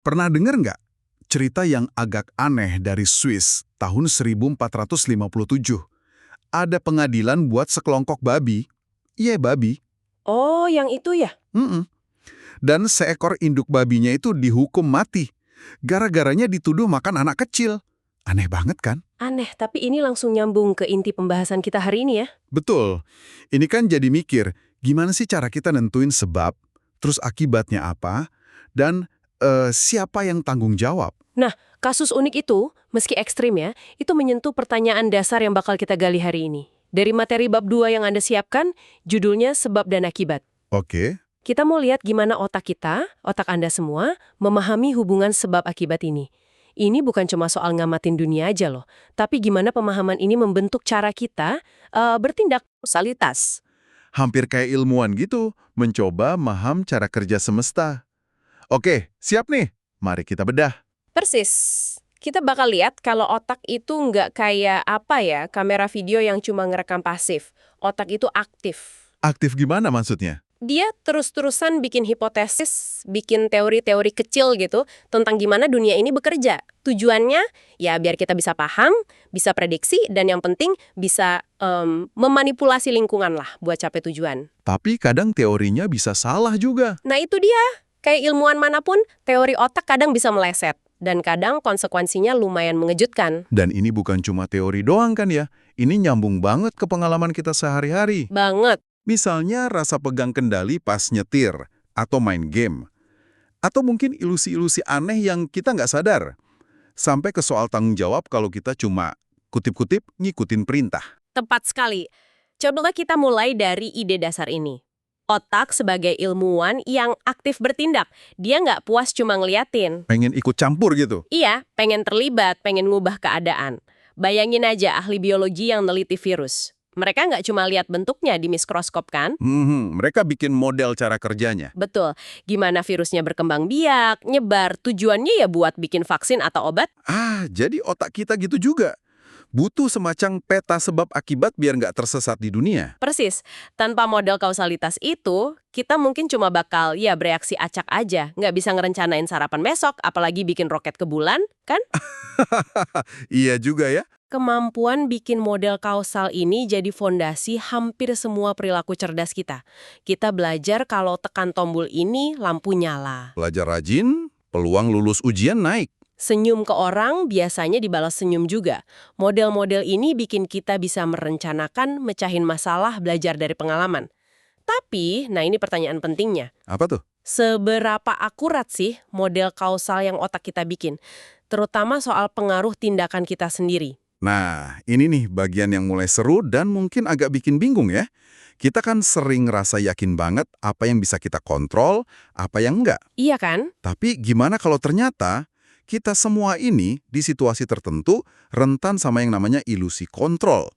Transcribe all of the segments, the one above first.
Pernah dengar nggak cerita yang agak aneh dari Swiss tahun 1457? Ada pengadilan buat sekelompok babi. Iya, babi. Oh, yang itu ya? Mm-mm. Dan seekor induk babinya itu dihukum mati. Gara-garanya dituduh makan anak kecil. Aneh banget kan? Aneh, tapi ini langsung nyambung ke inti pembahasan kita hari ini ya. Betul. Ini kan jadi mikir, gimana sih cara kita nentuin sebab, terus akibatnya apa, dan siapa yang tanggung jawab? Nah, kasus unik itu, meski ekstrim ya, itu menyentuh pertanyaan dasar yang bakal kita gali hari ini. Dari materi bab 2 yang Anda siapkan, judulnya Sebab dan Akibat. Oke. Kita mau lihat gimana otak kita, otak Anda semua, memahami hubungan sebab akibat ini. Ini bukan cuma soal ngamatin dunia aja loh, tapi gimana pemahaman ini membentuk cara kita bertindak kausalitas. Hampir kayak ilmuwan gitu, mencoba memaham cara kerja semesta. Oke, siap nih. Mari kita bedah. Persis. Kita bakal lihat kalau otak itu nggak kayak apa ya, kamera video yang cuma ngerekam pasif. Otak itu aktif. Aktif gimana maksudnya? Dia terus-terusan bikin hipotesis, bikin teori-teori kecil gitu tentang gimana dunia ini bekerja. Tujuannya ya biar kita bisa paham, bisa prediksi, dan yang penting bisa memanipulasi lingkungan lah buat capai tujuan. Tapi kadang teorinya bisa salah juga. Nah itu dia, kayak ilmuwan manapun, teori otak kadang bisa meleset. Dan kadang konsekuensinya lumayan mengejutkan. Dan ini bukan cuma teori doang kan ya? Ini nyambung banget ke pengalaman kita sehari-hari. Banget. Misalnya rasa pegang kendali pas nyetir, atau main game. Atau mungkin ilusi-ilusi aneh yang kita nggak sadar. Sampai ke soal tanggung jawab kalau kita cuma kutip-kutip ngikutin perintah. Tepat sekali. Coba kita mulai dari ide dasar ini. Otak sebagai ilmuwan yang aktif bertindak. Dia nggak puas cuma ngeliatin. Pengen ikut campur gitu. Iya, pengen terlibat, pengen ngubah keadaan. Bayangin aja ahli biologi yang neliti virus. Mereka nggak cuma lihat bentuknya di mikroskop kan? Mereka bikin model cara kerjanya. Betul. Gimana virusnya berkembang biak, nyebar, tujuannya ya buat bikin vaksin atau obat? Jadi otak kita gitu juga. Butuh semacam peta sebab akibat biar nggak tersesat di dunia. Persis. Tanpa model kausalitas itu, kita mungkin cuma bakal ya bereaksi acak aja. Nggak bisa ngerencanain sarapan besok, apalagi bikin roket ke bulan, kan? Iya juga ya. Kemampuan bikin model kausal ini jadi fondasi hampir semua perilaku cerdas kita. Kita belajar kalau tekan tombol ini, lampu nyala. Belajar rajin, peluang lulus ujian naik. Senyum ke orang biasanya dibalas senyum juga. Model-model ini bikin kita bisa merencanakan, mecahin masalah, belajar dari pengalaman. Tapi, nah ini pertanyaan pentingnya. Apa tuh? Seberapa akurat sih model kausal yang otak kita bikin? Terutama soal pengaruh tindakan kita sendiri. Nah, ini nih bagian yang mulai seru dan mungkin agak bikin bingung ya. Kita kan sering ngerasa yakin banget apa yang bisa kita kontrol, apa yang enggak. Iya kan? Tapi gimana kalau ternyata kita semua ini di situasi tertentu rentan sama yang namanya ilusi kontrol.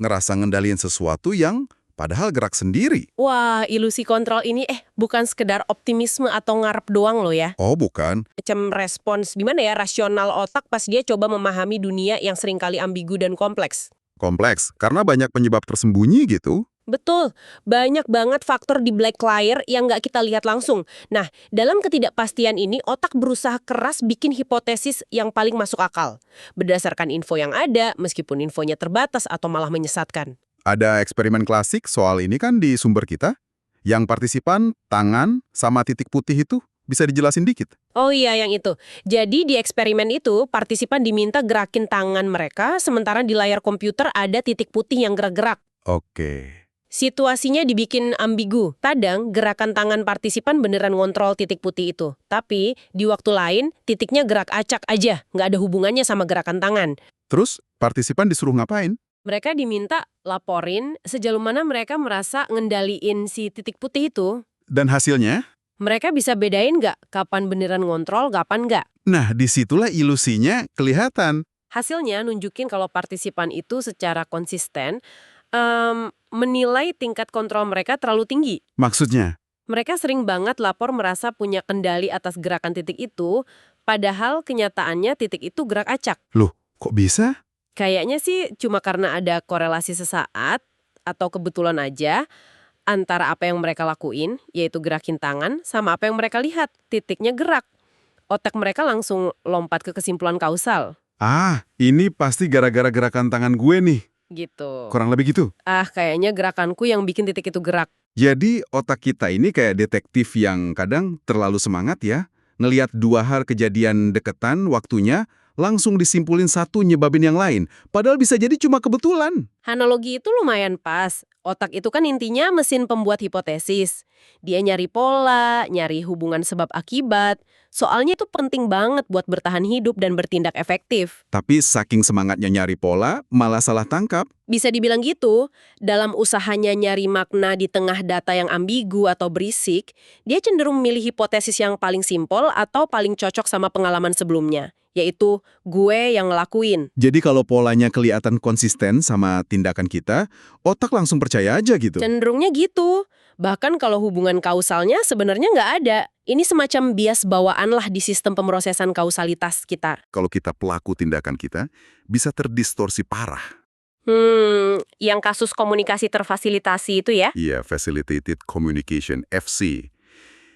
Ngerasa ngendaliin sesuatu yang padahal gerak sendiri. Wah, ilusi kontrol ini bukan sekedar optimisme atau ngarep doang loh ya. Oh bukan, Macam respons, gimana ya, rasional otak pas dia coba memahami dunia yang seringkali ambigu dan kompleks. kompleks karena banyak penyebab tersembunyi gitu. Betul, banyak banget faktor di black layer yang nggak kita lihat langsung. Nah, dalam ketidakpastian ini, otak berusaha keras bikin hipotesis yang paling masuk akal. Berdasarkan info yang ada, meskipun infonya terbatas atau malah menyesatkan. Ada eksperimen klasik soal ini kan di sumber kita. Yang partisipan, tangan, sama titik putih itu bisa dijelasin dikit. Oh iya, yang itu. Jadi di eksperimen itu, partisipan diminta gerakin tangan mereka, sementara di layar komputer ada titik putih yang gerak-gerak. Oke. Situasinya dibikin ambigu. Kadang gerakan tangan partisipan beneran ngontrol titik putih itu. Tapi di waktu lain titiknya gerak acak aja, nggak ada hubungannya sama gerakan tangan. Terus, partisipan disuruh ngapain? Mereka diminta laporin sejauh mana mereka merasa ngendaliin si titik putih itu. Dan hasilnya? Mereka bisa bedain nggak kapan beneran ngontrol, kapan nggak. Nah, disitulah ilusinya kelihatan. Hasilnya nunjukin kalau partisipan itu secara konsisten menilai tingkat kontrol mereka terlalu tinggi. Maksudnya? Mereka sering banget lapor merasa punya kendali atas gerakan titik itu, padahal kenyataannya titik itu gerak acak. Loh, kok bisa? Kayaknya sih cuma karena ada korelasi sesaat atau kebetulan aja antara apa yang mereka lakuin, yaitu gerakin tangan, sama apa yang mereka lihat, titiknya gerak. otak mereka langsung lompat ke kesimpulan kausal. Ini pasti gara-gara gerakan tangan gue nih. Gitu. Kurang lebih gitu. Kayaknya gerakanku yang bikin titik itu gerak. Jadi otak kita ini kayak detektif yang kadang terlalu semangat ya. Ngelihat dua hal kejadian deketan waktunya, langsung disimpulin satu nyebabin yang lain. Padahal bisa jadi cuma kebetulan. Analogi itu lumayan pas. Otak itu kan intinya mesin pembuat hipotesis. Dia nyari pola, nyari hubungan sebab akibat. Soalnya itu penting banget buat bertahan hidup dan bertindak efektif. Tapi saking semangatnya nyari pola, malah salah tangkap. Bisa dibilang gitu, dalam usahanya nyari makna di tengah data yang ambigu atau berisik, dia cenderung memilih hipotesis yang paling simpel atau paling cocok sama pengalaman sebelumnya, yaitu gue yang ngelakuin. Jadi kalau polanya kelihatan konsisten sama tindakan kita, otak langsung percaya aja gitu. Cenderungnya gitu. Bahkan kalau hubungan kausalnya sebenarnya nggak ada. Ini semacam bias bawaan lah di sistem pemrosesan kausalitas kita. Kalau kita pelaku tindakan kita, bisa terdistorsi parah. Yang kasus komunikasi terfasilitasi itu ya? Iya, Facilitated Communication, FC.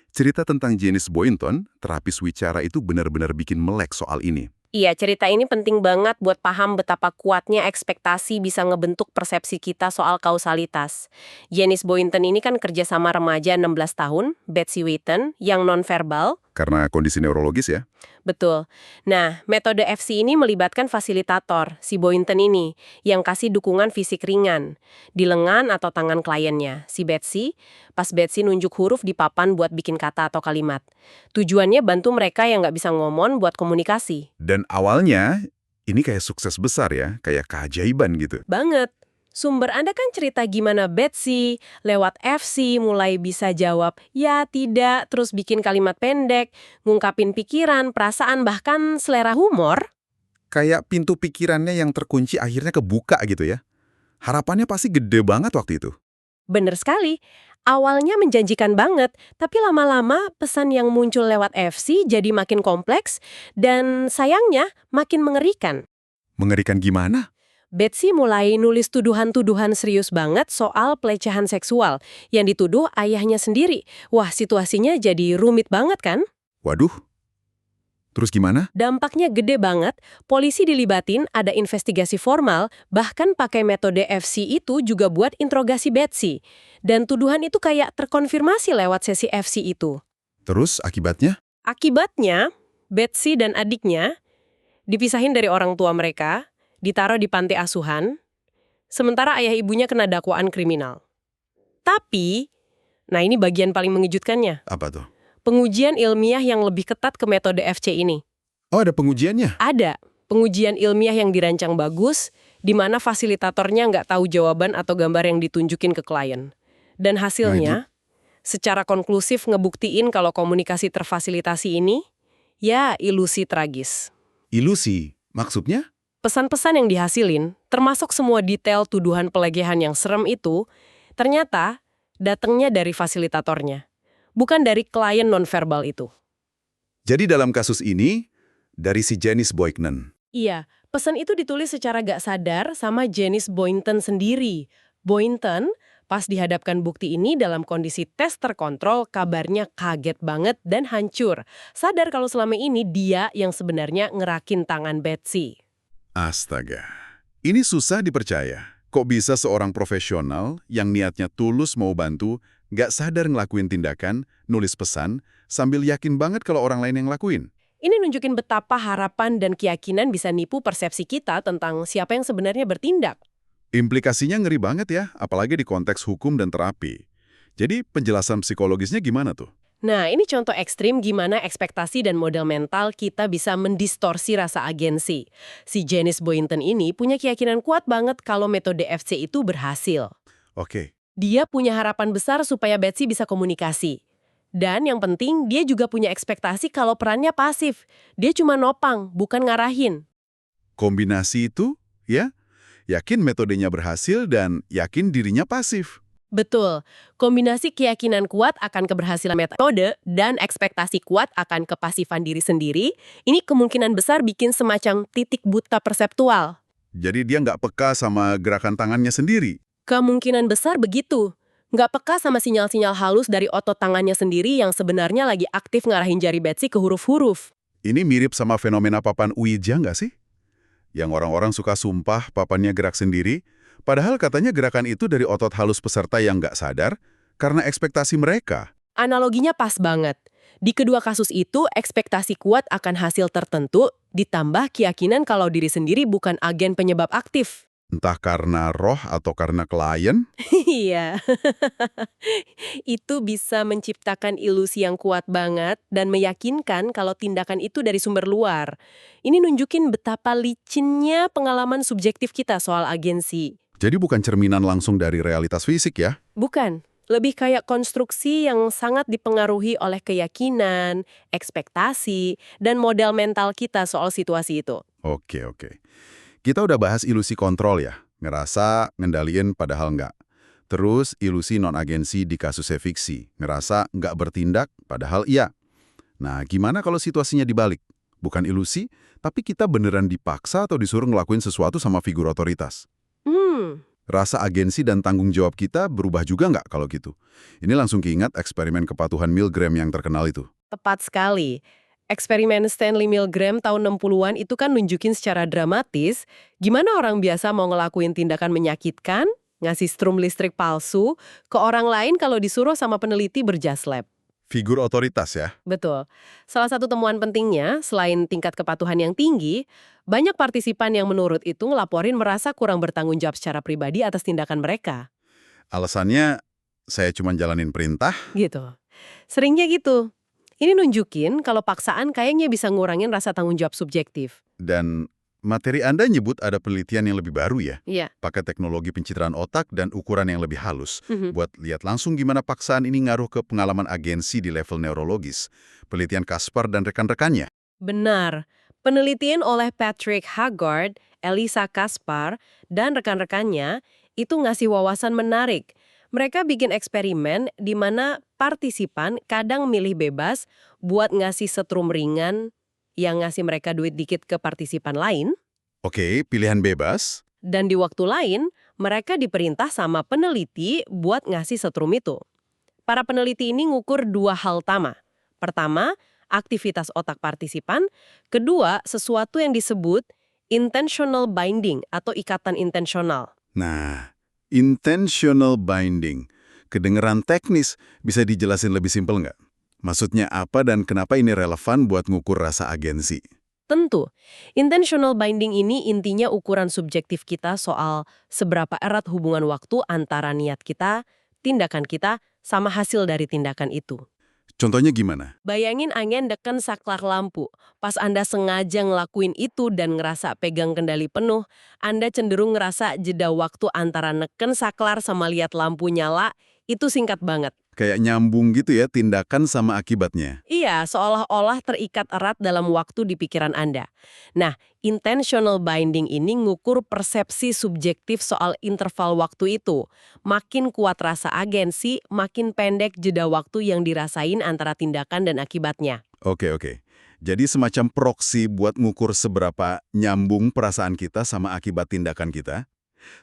Cerita tentang Janice Boynton, terapis wicara itu benar-benar bikin melek soal ini. Iya, cerita ini penting banget buat paham betapa kuatnya ekspektasi bisa ngebentuk persepsi kita soal kausalitas. Janice Boynton ini kan kerja sama remaja 16 tahun, Betsy Wheaton, yang nonverbal. Karena kondisi neurologis ya. Betul. Nah, metode FC ini melibatkan fasilitator, si Boynton ini, yang kasih dukungan fisik ringan. Di lengan atau tangan kliennya, si Betsy, pas Betsy nunjuk huruf di papan buat bikin kata atau kalimat. Tujuannya bantu mereka yang nggak bisa ngomong buat komunikasi. Dan awalnya, ini kayak sukses besar ya, kayak keajaiban gitu. Banget. Sumber Anda kan cerita gimana Betsy lewat FC mulai bisa jawab ya, tidak, terus bikin kalimat pendek, ngungkapin pikiran, perasaan, bahkan selera humor. Kayak pintu pikirannya yang terkunci akhirnya kebuka gitu ya. Harapannya pasti gede banget waktu itu. Bener sekali. Awalnya menjanjikan banget, tapi lama-lama pesan yang muncul lewat FC jadi makin kompleks dan sayangnya makin mengerikan. Mengerikan gimana? Betsy mulai nulis tuduhan-tuduhan serius banget soal pelecehan seksual yang dituduh ayahnya sendiri. Wah, situasinya jadi rumit banget kan? Waduh. Terus gimana? Dampaknya gede banget, polisi dilibatin, ada investigasi formal, bahkan pakai metode FC itu juga buat interogasi Betsy. Dan tuduhan itu kayak terkonfirmasi lewat sesi FC itu. Terus akibatnya? Akibatnya, Betsy dan adiknya dipisahin dari orang tua mereka, ditaruh di panti asuhan, sementara ayah ibunya kena dakwaan kriminal. Tapi, nah ini bagian paling mengejutkannya. Apa tuh? Pengujian ilmiah yang lebih ketat ke metode FC ini. Oh, ada pengujiannya? Ada. Pengujian ilmiah yang dirancang bagus, di mana fasilitatornya nggak tahu jawaban atau gambar yang ditunjukin ke klien. Dan hasilnya, secara konklusif ngebuktiin kalau komunikasi terfasilitasi ini, ya ilusi tragis. Ilusi? Maksudnya? Pesan-pesan yang dihasilin, termasuk semua detail tuduhan pelecehan yang serem itu, ternyata datangnya dari fasilitatornya, bukan dari klien nonverbal itu. Jadi dalam kasus ini, dari si Janice Boynton. Iya, pesan itu ditulis secara gak sadar sama Janice Boynton sendiri. Boynton, pas dihadapkan bukti ini dalam kondisi tes terkontrol, kabarnya kaget banget dan hancur. Sadar kalau selama ini dia yang sebenarnya ngerakin tangan Betsy. Astaga, ini susah dipercaya. Kok bisa seorang profesional yang niatnya tulus mau bantu, nggak sadar ngelakuin tindakan, nulis pesan, sambil yakin banget kalau orang lain yang ngelakuin? Ini nunjukin betapa harapan dan keyakinan bisa nipu persepsi kita tentang siapa yang sebenarnya bertindak. Implikasinya ngeri banget ya, apalagi di konteks hukum dan terapi. Jadi penjelasan psikologisnya gimana tuh? Nah, ini contoh ekstrim gimana ekspektasi dan model mental kita bisa mendistorsi rasa agensi. Si Janice Boynton ini punya keyakinan kuat banget kalau metode FC itu berhasil. Oke. Dia punya harapan besar supaya Betsy bisa komunikasi. Dan yang penting, dia juga punya ekspektasi kalau perannya pasif. Dia cuma nopang, bukan ngarahin. Kombinasi itu, ya, yakin metodenya berhasil dan yakin dirinya pasif. Betul, kombinasi keyakinan kuat akan keberhasilan metode dan ekspektasi kuat akan kepasifan diri sendiri, ini kemungkinan besar bikin semacam titik buta perseptual. Jadi dia nggak peka sama gerakan tangannya sendiri. Kemungkinan besar begitu. Nggak peka sama sinyal-sinyal halus dari otot tangannya sendiri yang sebenarnya lagi aktif ngarahin jari Betsy ke huruf-huruf. Ini mirip sama fenomena papan Ouija nggak sih? Yang orang-orang suka sumpah papannya gerak sendiri, padahal katanya gerakan itu dari otot halus peserta yang nggak sadar karena ekspektasi mereka. Analoginya pas banget. Di kedua kasus itu, ekspektasi kuat akan hasil tertentu, ditambah keyakinan kalau diri sendiri bukan agen penyebab aktif. Entah karena roh atau karena klien. Iya. Itu bisa menciptakan ilusi yang kuat banget dan meyakinkan kalau tindakan itu dari sumber luar. Ini nunjukin betapa licinnya pengalaman subjektif kita soal agensi. Jadi bukan cerminan langsung dari realitas fisik ya? Bukan. Lebih kayak konstruksi yang sangat dipengaruhi oleh keyakinan, ekspektasi, dan model mental kita soal situasi itu. Oke, oke. Kita udah bahas ilusi kontrol ya, ngerasa ngendaliin padahal nggak. Terus ilusi non-agensi di kasusnya fiksi, ngerasa nggak bertindak padahal iya. Nah, gimana kalau situasinya dibalik? Bukan ilusi, tapi kita beneran dipaksa atau disuruh ngelakuin sesuatu sama figur otoritas. Rasa agensi dan tanggung jawab kita berubah juga nggak kalau gitu? Ini langsung keingat eksperimen kepatuhan Milgram yang terkenal itu. Tepat sekali. Eksperimen Stanley Milgram tahun 60-an itu kan nunjukin secara dramatis gimana orang biasa mau ngelakuin tindakan menyakitkan, ngasih strum listrik palsu, ke orang lain kalau disuruh sama peneliti berjas lab. Figur otoritas ya? Betul. Salah satu temuan pentingnya, selain tingkat kepatuhan yang tinggi, banyak partisipan yang menurut itu ngelaporin merasa kurang bertanggung jawab secara pribadi atas tindakan mereka. Alasannya, saya cuma jalanin perintah. Gitu. Seringnya gitu. Ini nunjukin kalau paksaan kayaknya bisa ngurangin rasa tanggung jawab subjektif. Dan materi Anda nyebut ada penelitian yang lebih baru ya? Iya. Pakai teknologi pencitraan otak dan ukuran yang lebih halus. Buat lihat langsung gimana paksaan ini ngaruh ke pengalaman agensi di level neurologis. Penelitian Kaspar dan rekan-rekannya. Benar. Penelitian oleh Patrick Haggard, Elisa Kaspar, dan rekan-rekannya itu ngasih wawasan menarik. Mereka bikin eksperimen di mana partisipan kadang milih bebas buat ngasih setrum ringan yang ngasih mereka duit dikit ke partisipan lain, Oke, pilihan bebas. dan di waktu lain mereka diperintah sama peneliti buat ngasih setrum itu. Para peneliti ini ngukur dua hal utama. Pertama, aktivitas otak partisipan. Kedua, sesuatu yang disebut intentional binding atau ikatan intensional. Nah, intentional binding. Kedengeran teknis, bisa dijelasin lebih simpel nggak? Maksudnya apa dan kenapa ini relevan buat ngukur rasa agensi? Tentu, intentional binding ini intinya ukuran subjektif kita soal seberapa erat hubungan waktu antara niat kita, tindakan kita, sama hasil dari tindakan itu. Contohnya gimana? Bayangin angin deken saklar lampu. Pas Anda sengaja ngelakuin itu dan ngerasa pegang kendali penuh, Anda cenderung ngerasa jeda waktu antara neken saklar sama lihat lampu nyala, itu singkat banget. Kayak nyambung gitu ya tindakan sama akibatnya. Iya, seolah-olah terikat erat dalam waktu di pikiran Anda. Nah, intentional binding ini ngukur persepsi subjektif soal interval waktu itu. Makin kuat rasa agensi, makin pendek jeda waktu yang dirasain antara tindakan dan akibatnya. Oke. Jadi semacam proksi buat ngukur seberapa nyambung perasaan kita sama akibat tindakan kita.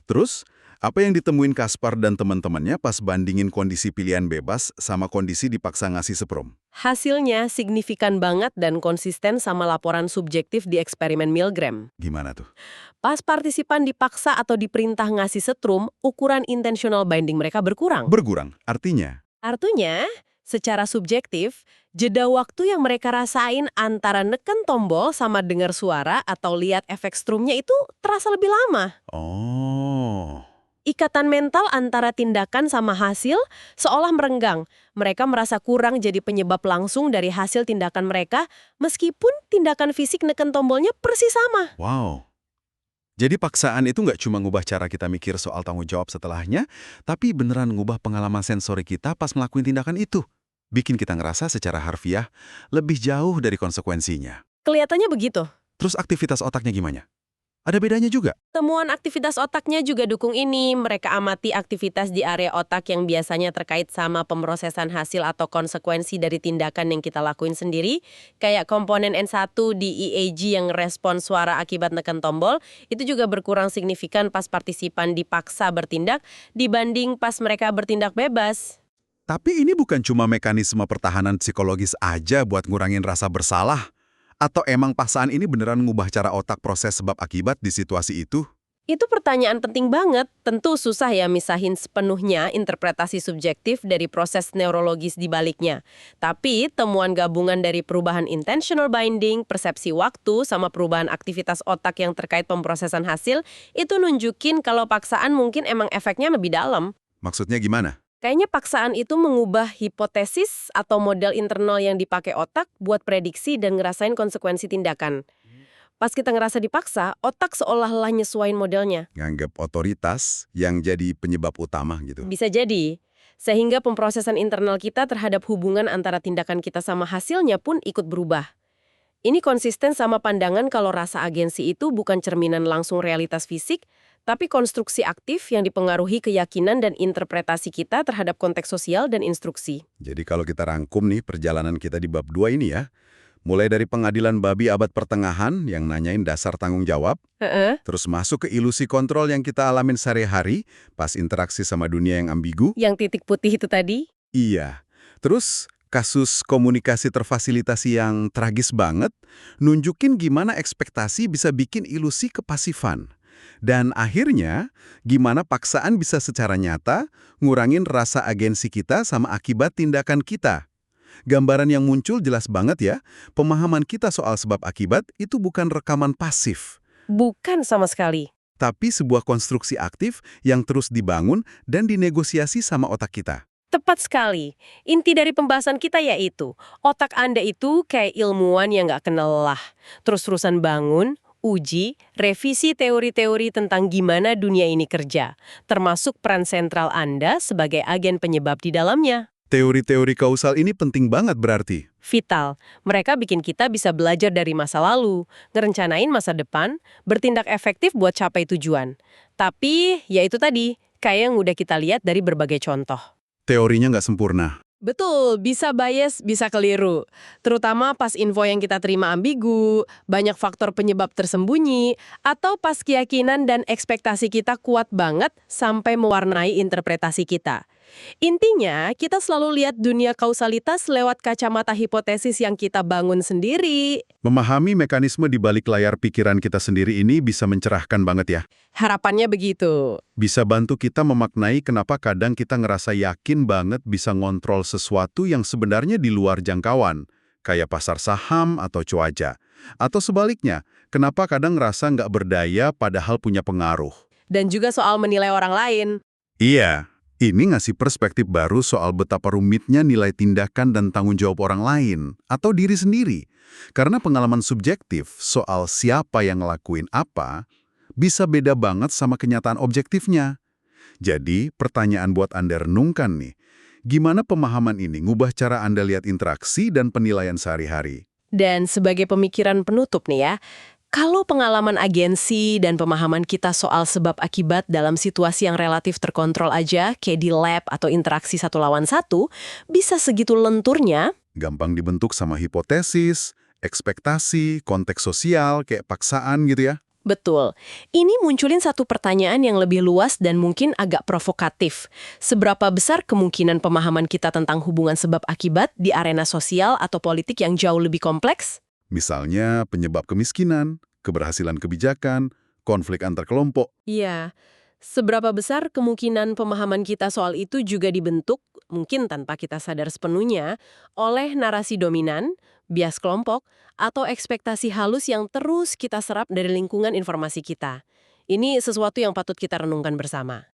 Terus, apa yang ditemuin Kaspar dan teman-temannya pas bandingin kondisi pilihan bebas sama kondisi dipaksa ngasih seprom? Hasilnya signifikan banget dan konsisten sama laporan subjektif di eksperimen Milgram. Gimana tuh? Pas partisipan dipaksa atau diperintah ngasih setrum, ukuran intentional binding mereka berkurang. Berkurang. Artinya? Artinya, secara subjektif, jeda waktu yang mereka rasain antara neken tombol sama dengar suara atau lihat efek strumnya itu terasa lebih lama. Oh. Ikatan mental antara tindakan sama hasil seolah merenggang. Mereka merasa kurang jadi penyebab langsung dari hasil tindakan mereka, meskipun tindakan fisik neken tombolnya persis sama. Wow. Jadi paksaan itu nggak cuma ngubah cara kita mikir soal tanggung jawab setelahnya, tapi beneran ngubah pengalaman sensori kita pas ngelakuin tindakan itu. Bikin kita ngerasa secara harfiah lebih jauh dari konsekuensinya. Kelihatannya begitu. Terus aktivitas otaknya gimana? Ada bedanya juga? Temuan aktivitas otaknya juga dukung ini. Mereka amati aktivitas di area otak yang biasanya terkait sama pemrosesan hasil atau konsekuensi dari tindakan yang kita lakuin sendiri. Kayak komponen N1 di EEG yang respon suara akibat neken tombol, itu juga berkurang signifikan pas partisipan dipaksa bertindak dibanding pas mereka bertindak bebas. Tapi ini bukan cuma mekanisme pertahanan psikologis aja buat ngurangin rasa bersalah. Atau emang paksaan ini beneran ngubah cara otak proses sebab akibat di situasi itu? Itu pertanyaan penting banget. Tentu susah ya misahin sepenuhnya interpretasi subjektif dari proses neurologis di baliknya. Tapi temuan gabungan dari perubahan intentional binding, persepsi waktu, sama perubahan aktivitas otak yang terkait pemrosesan hasil, itu nunjukin kalau paksaan mungkin emang efeknya lebih dalam. Maksudnya gimana? Kayaknya paksaan itu mengubah hipotesis atau model internal yang dipakai otak buat prediksi dan ngerasain konsekuensi tindakan. Pas kita ngerasa dipaksa, otak seolah-olah nyesuaiin modelnya. Nganggap otoritas yang jadi penyebab utama gitu. Bisa jadi. Sehingga pemrosesan internal kita terhadap hubungan antara tindakan kita sama hasilnya pun ikut berubah. Ini konsisten sama pandangan kalau rasa agensi itu bukan cerminan langsung realitas fisik, tapi konstruksi aktif yang dipengaruhi keyakinan dan interpretasi kita terhadap konteks sosial dan instruksi. Jadi kalau kita rangkum nih perjalanan kita di bab 2 ini ya, mulai dari pengadilan babi abad pertengahan yang nanyain dasar tanggung jawab, terus masuk ke ilusi kontrol yang kita alamin sehari-hari pas interaksi sama dunia yang ambigu. Yang titik putih itu tadi? Iya. Terus kasus komunikasi terfasilitasi yang tragis banget, nunjukin gimana ekspektasi bisa bikin ilusi kepasifan. Dan akhirnya, gimana paksaan bisa secara nyata ngurangin rasa agensi kita sama akibat tindakan kita. Gambaran yang muncul jelas banget ya, pemahaman kita soal sebab akibat itu bukan rekaman pasif, Bukan sama sekali. tapi sebuah konstruksi aktif yang terus dibangun dan dinegosiasi sama otak kita. Tepat sekali. Inti dari pembahasan kita yaitu, otak Anda itu kayak ilmuwan yang nggak kenal lelah. Terus-terusan bangun, uji, revisi teori-teori tentang gimana dunia ini kerja. Termasuk peran sentral Anda sebagai agen penyebab di dalamnya. Teori-teori kausal ini penting banget berarti. Vital. Mereka bikin kita bisa belajar dari masa lalu, ngerencanain masa depan, bertindak efektif buat capai tujuan. Tapi, ya itu tadi, kayak yang udah kita lihat dari berbagai contoh. Teorinya nggak sempurna. Betul, bisa bias, bisa keliru. Terutama pas info yang kita terima ambigu, banyak faktor penyebab tersembunyi, atau pas keyakinan dan ekspektasi kita kuat banget sampai mewarnai interpretasi kita. Intinya, kita selalu lihat dunia kausalitas lewat kacamata hipotesis yang kita bangun sendiri. Memahami mekanisme di balik layar pikiran kita sendiri ini bisa mencerahkan banget ya. Harapannya begitu. Bisa bantu kita memaknai kenapa kadang kita ngerasa yakin banget bisa ngontrol sesuatu yang sebenarnya di luar jangkauan, kayak pasar saham atau cuaca. Atau sebaliknya, kenapa kadang ngerasa nggak berdaya padahal punya pengaruh. Dan juga soal menilai orang lain. Iya, ini ngasih perspektif baru soal betapa rumitnya nilai tindakan dan tanggung jawab orang lain, atau diri sendiri. Karena pengalaman subjektif soal siapa yang ngelakuin apa, bisa beda banget sama kenyataan objektifnya. Jadi, pertanyaan buat Anda renungkan nih, gimana pemahaman ini ngubah cara Anda lihat interaksi dan penilaian sehari-hari? Dan sebagai pemikiran penutup nih ya, kalau pengalaman agensi dan pemahaman kita soal sebab akibat dalam situasi yang relatif terkontrol aja, kayak di lab atau interaksi 1 lawan 1, bisa segitu lenturnya. Gampang dibentuk sama hipotesis, ekspektasi, konteks sosial, kayak paksaan gitu ya. Betul. Ini munculin satu pertanyaan yang lebih luas dan mungkin agak provokatif. Seberapa besar kemungkinan pemahaman kita tentang hubungan sebab akibat di arena sosial atau politik yang jauh lebih kompleks? Misalnya penyebab kemiskinan, keberhasilan kebijakan, konflik antar kelompok. Iya. Seberapa besar kemungkinan pemahaman kita soal itu juga dibentuk, mungkin tanpa kita sadar sepenuhnya, oleh narasi dominan, bias kelompok, atau ekspektasi halus yang terus kita serap dari lingkungan informasi kita. Ini sesuatu yang patut kita renungkan bersama.